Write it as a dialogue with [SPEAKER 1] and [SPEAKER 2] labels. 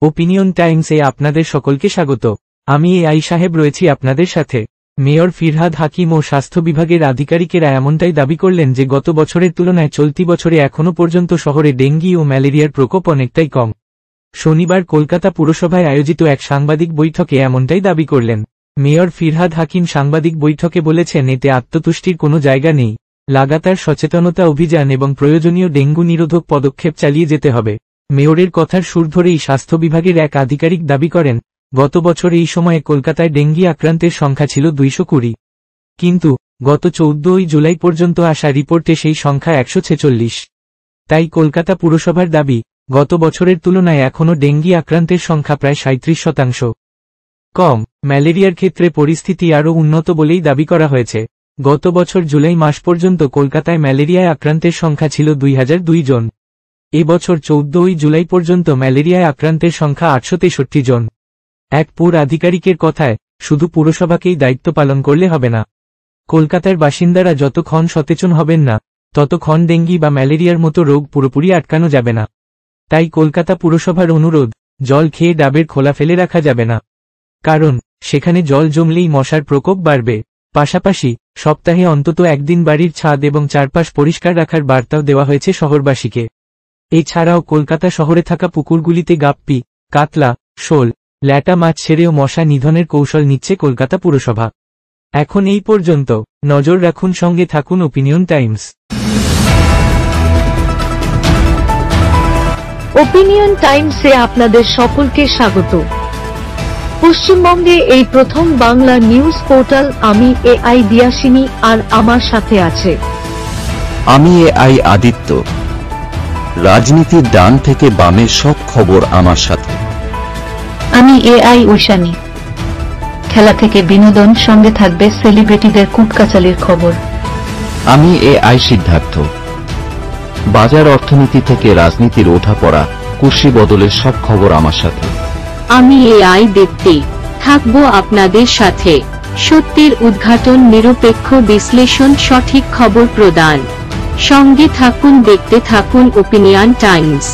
[SPEAKER 1] Opinion টাইমসে আপনাদের সকলকে স্বাগত। আমি এআই সাহেব রয়েছি আপনাদের সাথে। মেয়র ফিরহাদ হাকিম ও স্বাস্থ্য বিভাগের আধিকারিকেরা এমনটাই দাবি করলেন যে গত বছরের তুলনায় চলতি বছরে এখনও পর্যন্ত শহরে ডেঙ্গি ও ম্যালেরিয়ার প্রকোপ অনেকটাই কম। শনিবার কলকাতা পুরসভায় আয়োজিত এক সাংবাদিক বৈঠকে এমনটাই দাবি করলেন মেয়র ফিরহাদ হাকিম। সাংবাদিক বৈঠকে বলেছেন, এতে আত্মতুষ্টির কোনো জায়গা নেই। লাগাতার সচেতনতা অভিযান এবং প্রয়োজনীয় ডেঙ্গু নিরোধক পদক্ষেপ চালিয়ে যেতে হবে। মেয়রের কথার সুর ধরেই স্বাস্থ্য বিভাগের এক আধিকারিক দাবি করেন, গত বছর এই সময়ে কলকাতায় ডেঙ্গি আক্রান্তের সংখ্যা ছিল 220, কিন্তু গত 14 জুলাই পর্যন্ত আসা রিপোর্টে সেই সংখ্যা 146। তাই কলকাতা পুরসভার দাবি, গত বছরের তুলনায় এখনও ডেঙ্গি আক্রান্তের সংখ্যা প্রায় 37% কম। ম্যালেরিয়ার ক্ষেত্রে পরিস্থিতি আরও উন্নত বলেই দাবি করা হয়েছে। গত বছর জুলাই মাস পর্যন্ত কলকাতায় ম্যালেরিয়ায় আক্রান্তের সংখ্যা ছিল 2002 জন। এবছর 14 জুলাই পর্যন্ত ম্যালেরিয়ায় আক্রান্তের সংখ্যা 863 জন। এক পুর আধিকারিকের কথায়, শুধু পুরসভাকেই দায়িত্ব পালন করলে হবে না। কলকাতার বাসিন্দারা যতক্ষণ সচেতন হবেন না, ততক্ষণ ডেঙ্গি বা ম্যালেরিয়ার মতো রোগ পুরোপুরি আটকানো যাবে না। তাই কলকাতা পুরসভার অনুরোধ, জল খেয়ে ডাবের খোলা ফেলে রাখা যাবে না, কারণ সেখানে জল জমলেই মশার প্রকোপ বাড়বে। পাশাপাশি সপ্তাহে অন্তত একদিন বাড়ির ছাদ এবং চারপাশ পরিষ্কার রাখার বার্তাও দেওয়া হয়েছে শহরবাসীকে। এছাড়াও কলকাতা শহরে থাকা পুকুরগুলিতে গাপ্পি, কাতলা, শোল, ল্যাটা মাছ ছেড়েও মশা নিধনের কৌশল নিচ্ছে কলকাতা পুরসভা। এখন এই পর্যন্ত। নজর রাখুন, সঙ্গে থাকুন ওপিনিয়ন টাইমস।
[SPEAKER 2] ওপিনিয়ন টাইমসে আপনাদের সকলকে স্বাগত। পশ্চিমবঙ্গে এই প্রথম বাংলা নিউজ পোর্টাল। আমি এআই দিয়াসিনী, আর আমার সাথে আছে
[SPEAKER 3] আমি এআই আদিত্য। রাজনীতির ডান থেকে বামের সব খবর আমার সাথে।
[SPEAKER 4] আমি এআই ঐশানী। খেলা থেকে বিনোদন, সঙ্গে থাকবে সেলিব্রিটিদের কুটকাচালির খবর।
[SPEAKER 3] আমি এআই সিদ্ধার্থ। বাজার অর্থনীতি থেকে রাজনীতির ওঠাপড়া, কুর্সি বদলের সব খবর আমার সাথে।
[SPEAKER 5] আমি এআই দীপ্তি, থাকবো আপনাদের সাথে। সত্যের উদ্ঘাটন, নিরপেক্ষ বিশ্লেষণ, সঠিক খবর প্রদান। সঙ্গে থাকুন, দেখতে থাকুন ওপিনিয়ন টাইমস।